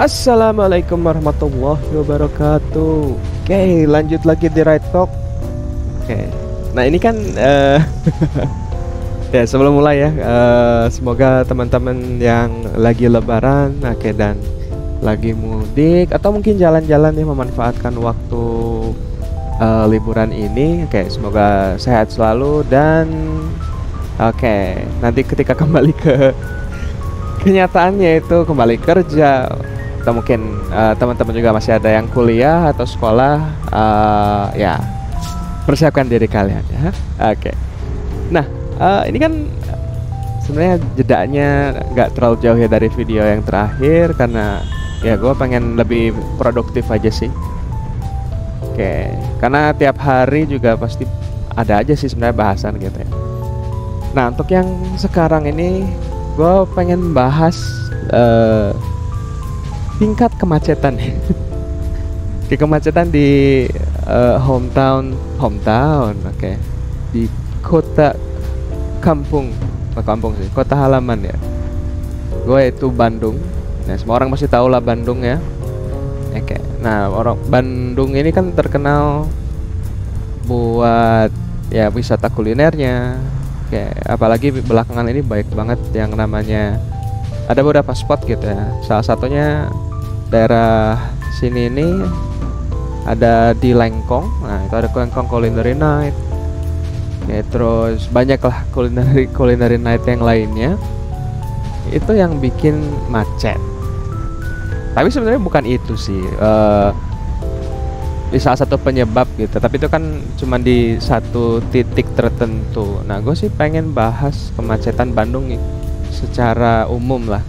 Assalamualaikum warahmatullahi wabarakatuh. Oke, lanjut lagi di Right Talk. Oke, nah ini kan ya sebelum mulai ya, semoga teman-teman yang lagi lebaran, oke, dan lagi mudik atau mungkin jalan-jalan ya memanfaatkan waktu liburan ini, oke, semoga sehat selalu dan oke, nanti ketika kembali ke kenyataannya itu kembali kerja atau mungkin teman-teman juga masih ada yang kuliah atau sekolah, ya persiapkan diri kalian ya. Oke. Nah, ini kan sebenarnya jedanya nggak terlalu jauh ya dari video yang terakhir karena ya gue pengen lebih produktif aja sih. Oke, karena tiap hari juga pasti ada aja sih sebenarnya bahasan gitu ya. Nah, untuk yang sekarang ini gue pengen bahas tingkat kemacetan di kemacetan di hometown, oke, di kota kampung sih, kota halaman ya. Gue itu Bandung. Nah, semua orang pasti tahu lah Bandung ya. Oke, nah orang Bandung ini kan terkenal buat ya wisata kulinernya. Oke, apalagi belakangan ini baik banget yang namanya ada beberapa spot gitu ya. Salah satunya daerah sini ini ada di Lengkong. Nah, itu ada Lengkong Culinary Night. Ya, terus banyak lah culinary night yang lainnya. Itu yang bikin macet. Tapi sebenarnya bukan itu sih. Di salah satu penyebab gitu, tapi itu kan cuma di satu titik tertentu. Nah, gue sih pengen bahas kemacetan Bandung nih secara umum lah.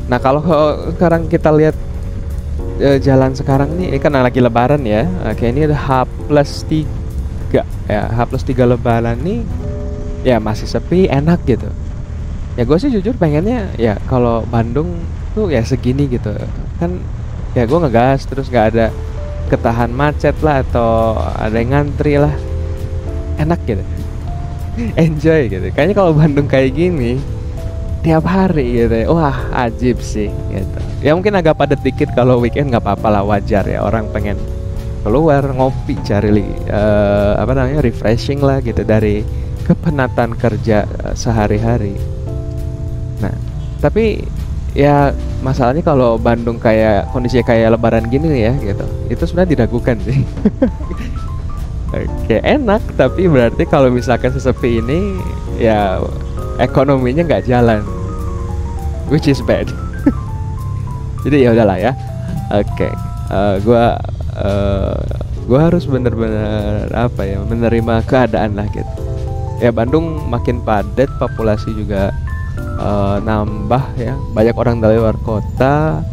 Nah, kalau sekarang kita lihat jalan sekarang nih, ini kan lagi lebaran ya. Oke, ini ada H+3 ya, H+3 lebaran nih ya masih sepi, enak gitu. Ya gue sih jujur pengennya ya kalau Bandung tuh ya segini gitu kan, ya gue ngegas terus gak ada ketahan macet lah atau ada yang ngantri lah, enak gitu. Enjoy gitu. Kayaknya kalau Bandung kayak gini tiap hari gitu ya, wah ajib sih gitu. Ya mungkin agak padat dikit kalau weekend, nggak apa-apa lah, wajar ya, orang pengen keluar ngopi cari apa namanya, refreshing lah gitu dari kepenatan kerja sehari-hari. Nah, tapi ya masalahnya kalau Bandung kayak kondisinya kayak lebaran gini ya gitu, itu sebenarnya diragukan sih. Oke, enak, tapi berarti kalau misalkan sesepi ini ya ekonominya nggak jalan, which is bad. Jadi ya udahlah ya. Oke, gua harus bener-bener apa ya, menerima keadaan lah gitu. Ya Bandung makin padat, populasi juga nambah ya, banyak orang dari luar kota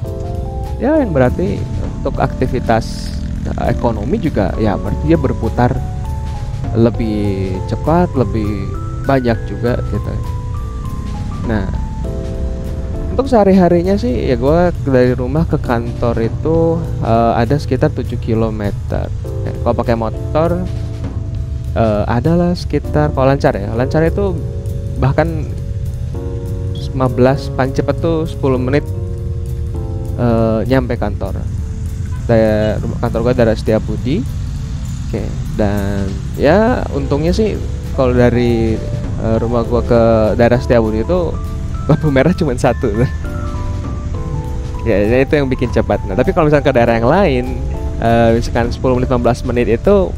ya, yang berarti untuk aktivitas ekonomi juga ya berarti dia berputar lebih cepat, lebih banyak juga gitu. Nah, untuk sehari-harinya sih ya gue dari rumah ke kantor itu ada sekitar 7 km. Kalau pakai motor adalah sekitar, kalau lancar ya, lancar itu bahkan 15, paling cepat tuh 10 menit nyampe kantor. Kantor gue daerah Setiabudi. Oke, dan ya untungnya sih kalau dari rumah gue ke daerah Setiabudi itu lampu merah cuma satu. Ya itu yang bikin cepat. Nah, tapi kalau misalnya ke daerah yang lain, misalkan 10 menit 15 menit itu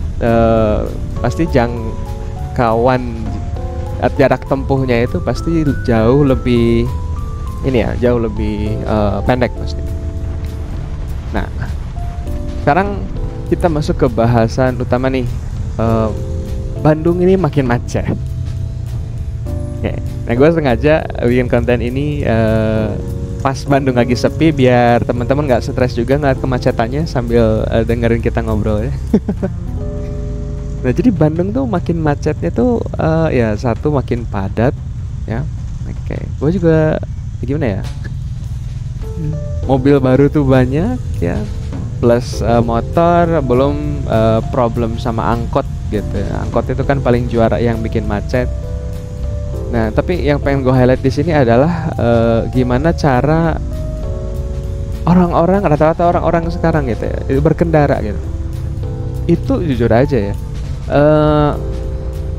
pasti jangkauan jarak tempuhnya itu pasti jauh lebih ini ya, jauh lebih pendek pasti. Nah, sekarang kita masuk ke bahasan utama nih. Bandung ini makin macet. Oke. Nah, gue sengaja bikin konten ini pas Bandung lagi sepi biar teman-teman nggak stres juga ngeliat kemacetannya sambil dengerin kita ngobrol ya. Nah, jadi Bandung tuh makin macetnya tuh ya satu makin padat ya. Oke, gue juga gimana ya? Mobil baru tuh banyak ya, plus motor, belum problem sama angkot gitu. Angkot itu kan paling juara yang bikin macet. Nah, tapi yang pengen gue highlight di sini adalah gimana cara orang-orang, rata-rata orang-orang sekarang gitu ya, itu berkendara gitu, itu jujur aja ya,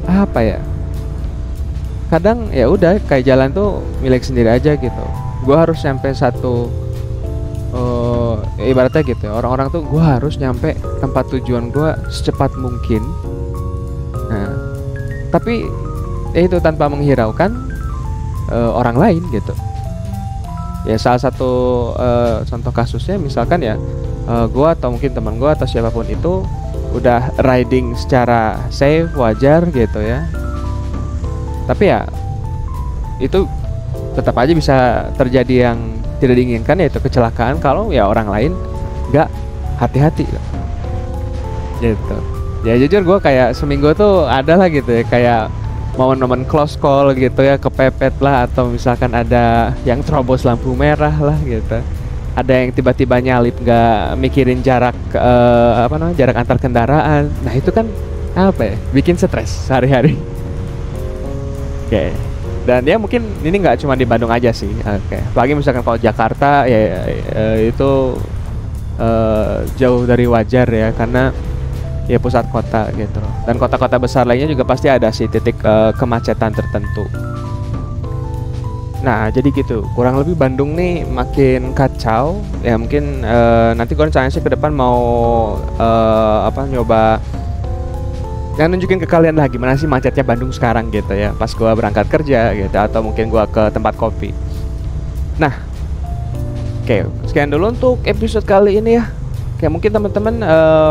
apa ya, kadang ya udah kayak jalan tuh milik sendiri aja gitu. Gua harus nyampe satu, ibaratnya gitu ya, orang-orang tuh gua harus nyampe tempat tujuan gua secepat mungkin. Nah, tapi ya itu tanpa menghiraukan orang lain gitu. Ya salah satu contoh kasusnya misalkan ya, gua atau mungkin teman gua atau siapapun itu udah riding secara safe, wajar gitu ya. Tapi ya itu tetap aja bisa terjadi yang tidak diinginkan, yaitu kecelakaan kalau ya orang lain nggak hati-hati gitu. Ya jujur gue kayak seminggu tuh ada lah gitu ya, kayak momen-momen close call gitu ya, kepepet lah, atau misalkan ada yang terobos lampu merah lah gitu, ada yang tiba-tiba nyalip nggak mikirin jarak, jarak antar kendaraan. Nah itu kan apa ya, bikin stres sehari-hari. Oke. Dan ya mungkin ini nggak cuma di Bandung aja sih. Oke. Apalagi misalkan kalau Jakarta ya, itu jauh dari wajar ya, karena ya pusat kota gitu. Dan kota-kota besar lainnya juga pasti ada sih titik kemacetan tertentu. Nah jadi gitu, kurang lebih Bandung nih makin kacau. Ya mungkin nanti gue rencananya sih ke depan mau nyoba yang nunjukin ke kalian lah gimana sih macetnya Bandung sekarang gitu ya, pas gua berangkat kerja gitu, atau mungkin gua ke tempat kopi. Nah, oke, sekian dulu untuk episode kali ini ya. Oke, mungkin teman-teman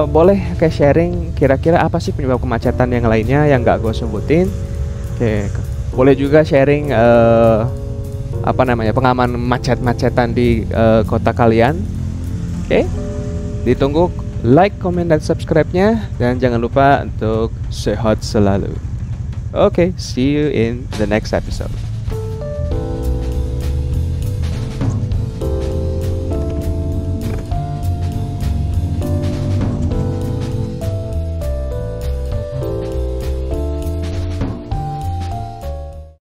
boleh kayak sharing kira-kira apa sih penyebab kemacetan yang lainnya yang gak gue sebutin. Oke, boleh juga sharing pengalaman macet-macetan di kota kalian. Oke, ditunggu like, comment, dan subscribe-nya, dan jangan lupa untuk sehat selalu. Oke, see you in the next episode.